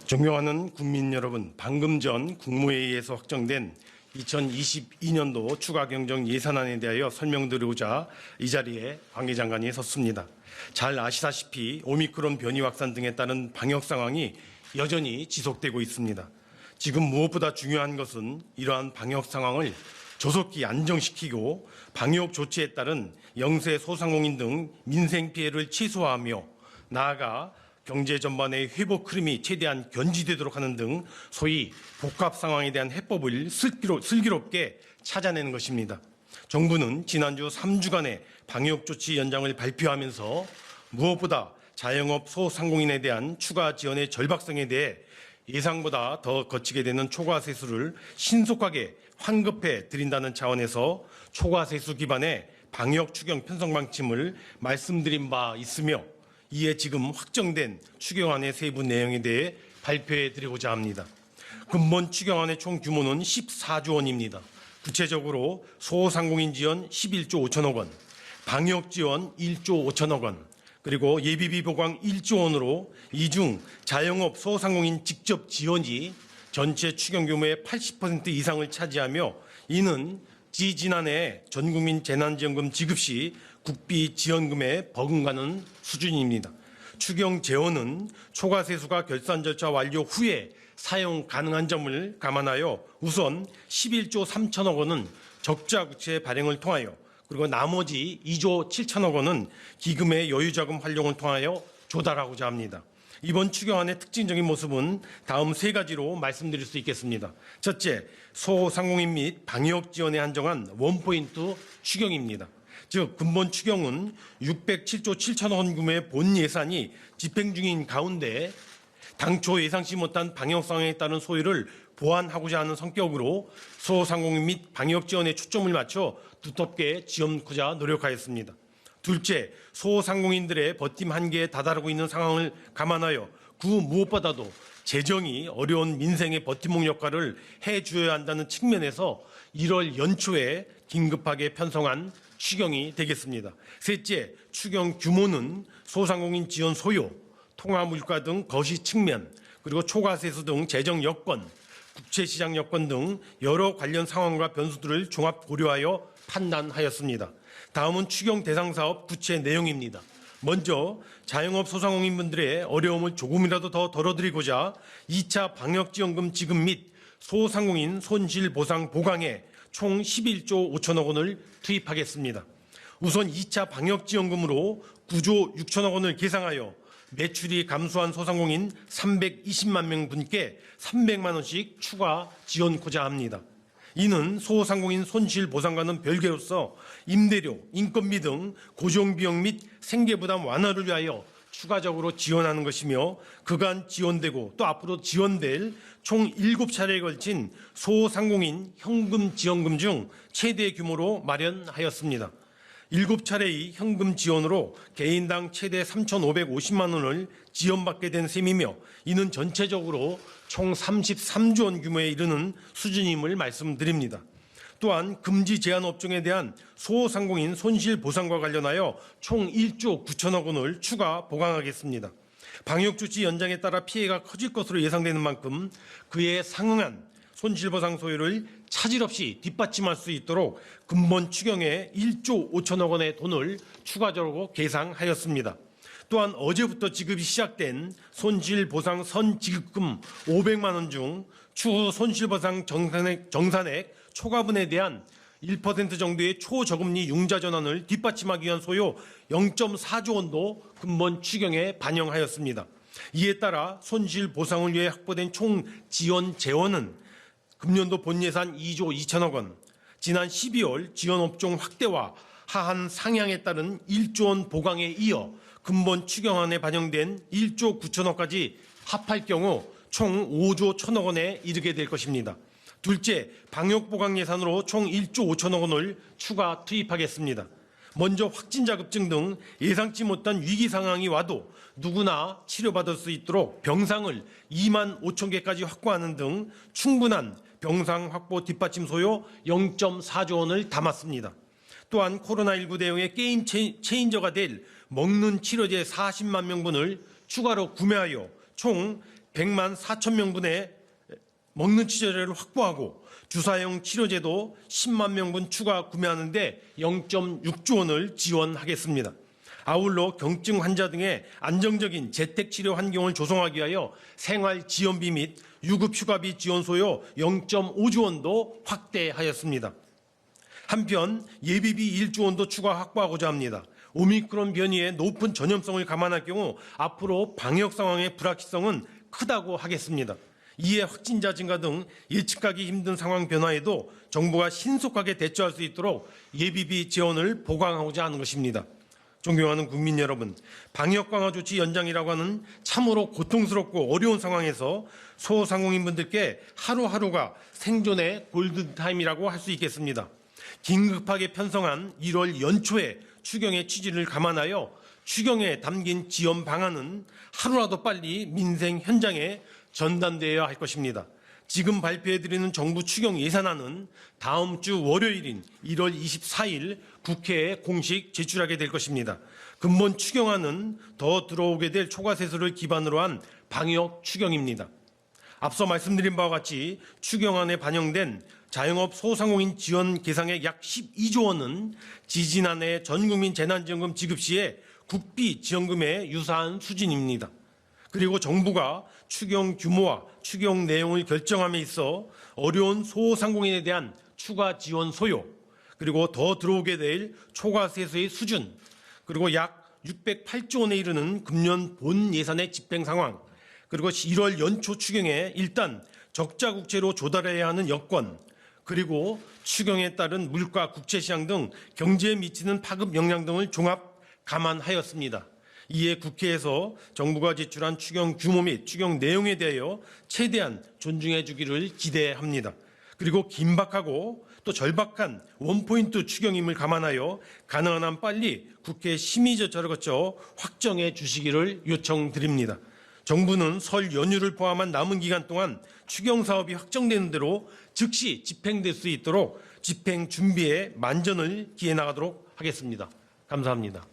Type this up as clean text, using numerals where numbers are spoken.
존경하는 국민 여러분, 방금 전 국무회의에서 확정된 2022년도 추가 경정 예산안에 대하여 설명드리고자 이 자리에 관계 장관이 섰습니다. 잘 아시다시피 오미크론 변이 확산 등에 따른 방역 상황이 여전히 지속되고 있습니다. 지금 무엇보다 중요한 것은 이러한 방역 상황을 조속히 안정시키고 방역 조치에 따른 영세 소상공인 등 민생 피해를 최소화하며 나아가 경제 전반의 회복 흐름이 최대한 견지되도록 하는 등 소위 복합 상황에 대한 해법을 슬기롭게 찾아내는 것입니다. 정부는 지난주 3주간의 방역 조치 연장을 발표하면서 무엇보다 자영업 소상공인에 대한 추가 지원의 절박성에 대해 예상보다 더 거치게 되는 초과세수를 신속하게 환급해 드린다는 차원에서 초과세수 기반의 방역 추경 편성 방침을 말씀드린 바 있으며 이에 지금 확정된 추경안의 세부 내용에 대해 발표해 드리고자 합니다. 근본 추경안의 총 규모는 14조 원입니다. 구체적으로 소상공인 지원 11조 5천억 원, 방역 지원 1조 5천억 원, 그리고 예비비 보강 1조 원으로 이 중 자영업 소상공인 직접 지원이 전체 추경 규모의 80% 이상을 차지하며 이는 지난해 전국민 재난지원금 지급 시 국비 지원금에 버금가는 수준입니다. 추경 재원은 초과세수가 결산 절차 완료 후에 사용 가능한 점을 감안하여 우선 11조 3천억 원은 적자국채 발행을 통하여 그리고 나머지 2조 7천억 원은 기금의 여유자금 활용을 통하여 조달하고자 합니다. 이번 추경안의 특징적인 모습은 다음 세 가지로 말씀드릴 수 있겠습니다. 첫째, 소상공인 및 방역 지원에 한정한 원포인트 추경입니다. 즉 근본 추경은 607조 7천억 원 규모의 본 예산이 집행 중인 가운데 당초 예상치 못한 방역 상황에 따른 소요를 보완하고자 하는 성격으로 소상공인 및 방역 지원에 초점을 맞춰 두텁게 지원하고자 노력하였습니다. 둘째, 소상공인들의 버팀 한계에 다다르고 있는 상황을 감안하여 그 무엇보다도 재정이 어려운 민생의 버팀목 역할을 해주어야 한다는 측면에서 1월 연초에 긴급하게 편성한 추경이 되겠습니다. 셋째, 추경 규모는 소상공인 지원 소요, 통화물가 등 거시 측면, 그리고 초과세수 등 재정 여건, 국채시장 여건 등 여러 관련 상황과 변수들을 종합 고려하여 판단하였습니다. 다음은 추경 대상 사업 구체 내용입니다. 먼저 자영업 소상공인분들의 어려움을 조금이라도 더 덜어드리고자 2차 방역지원금 지급 및 소상공인 손실보상 보강에 총 11조 5천억 원을 투입하겠습니다. 우선 2차 방역지원금으로 9조 6천억 원을 계상하여 매출이 감소한 소상공인 320만 명 분께 300만 원씩 추가 지원코자 합니다. 이는 소상공인 손실보상과는 별개로서 임대료, 인건비 등 고정비용 및 생계부담 완화를 위하여 추가적으로 지원하는 것이며 그간 지원되고 또 앞으로 지원될 총 7차례에 걸친 소상공인 현금 지원금 중 최대 규모로 마련하였습니다. 7차례의 현금 지원으로 개인당 최대 3,550만 원을 지원받게 된 셈이며 이는 전체적으로 총 33조 원 규모에 이르는 수준임을 말씀드립니다. 또한 금지 제한 업종에 대한 소상공인 손실보상과 관련하여 총 1조 9천억 원을 추가 보강하겠습니다. 방역조치 연장에 따라 피해가 커질 것으로 예상되는 만큼 그에 상응한 손실보상 소요를 차질 없이 뒷받침할 수 있도록 근본 추경에 1조 5천억 원의 돈을 추가적으로 계상하였습니다. 또한 어제부터 지급이 시작된 손실보상 선지급금 500만 원 중 추후 손실보상 정산액 초과분에 대한 1% 정도의 초저금리 융자 전환을 뒷받침하기 위한 소요 0.4조 원도 근본 추경에 반영하였습니다. 이에 따라 손실보상을 위해 확보된 총 지원 재원은 금년도 본예산 2조 2천억 원, 지난 12월 지원업종 확대와 하한 상향에 따른 1조 원 보강에 이어 근본 추경안에 반영된 1조 9천억까지 합할 경우 총 5조 1천억 원에 이르게 될 것입니다. 둘째, 방역 보강 예산으로 총 1조 5천억 원을 추가 투입하겠습니다. 먼저 확진자 급증 등 예상치 못한 위기 상황이 와도 누구나 치료받을 수 있도록 병상을 2만 5천 개까지 확보하는 등 충분한 병상 확보 뒷받침 소요 0.4조 원을 담았습니다. 또한 코로나19 대응의 게임 체인저가 될 먹는 치료제 40만 명분을 추가로 구매하여 총 100만 4천 명분의 먹는 치료제를 확보하고 주사용 치료제도 10만 명분 추가 구매하는 데 0.6조 원을 지원하겠습니다. 아울러 경증 환자 등의 안정적인 재택치료 환경을 조성하기 위하여 생활지원비 및 유급휴가비 지원소요 0.5조 원도 확대하였습니다. 한편 예비비 1조 원도 추가 확보하고자 합니다. 오미크론 변이의 높은 전염성을 감안할 경우 앞으로 방역 상황의 불확실성은 크다고 하겠습니다. 이에 확진자 증가 등 예측하기 힘든 상황 변화에도 정부가 신속하게 대처할 수 있도록 예비비 지원을 보강하고자 하는 것입니다. 존경하는 국민 여러분, 방역 강화 조치 연장이라고 하는 참으로 고통스럽고 어려운 상황에서 소상공인분들께 하루하루가 생존의 골든타임이라고 할 수 있겠습니다. 긴급하게 편성한 1월 연초에 추경의 취지를 감안하여 추경에 담긴 지원 방안은 하루라도 빨리 민생 현장에 전단되어야 할 것입니다. 지금 발표해드리는 정부 추경 예산안은 다음 주 월요일인 1월 24일 국회에 공식 제출하게 될 것입니다. 근본 추경안은 더 들어오게 될 초과세수를 기반으로 한 방역 추경입니다. 앞서 말씀드린 바와 같이 추경안에 반영된 자영업 소상공인 지원 계상액 약 12조 원은 지지난해 전국민 재난지원금 지급 시에 국비 지원금에 유사한 수준입니다. 그리고 정부가 추경 규모와 추경 내용을 결정함에 있어 어려운 소상공인에 대한 추가 지원 소요, 그리고 더 들어오게 될 초과세수의 수준, 그리고 약 608조 원에 이르는 금년 본 예산의 집행 상황, 그리고 1월 연초 추경에 일단 적자 국채로 조달해야 하는 여건, 그리고 추경에 따른 물가 국채시장 등 경제에 미치는 파급 영향 등을 종합 감안하였습니다. 이에 국회에서 정부가 제출한 추경 규모 및 추경 내용에 대하여 최대한 존중해 주기를 기대합니다. 그리고 긴박하고 또 절박한 원포인트 추경임을 감안하여 가능한 한 빨리 국회 심의 절차를 거쳐 확정해 주시기를 요청드립니다. 정부는 설 연휴를 포함한 남은 기간 동안 추경 사업이 확정되는 대로 즉시 집행될 수 있도록 집행 준비에 만전을 기해 나가도록 하겠습니다. 감사합니다.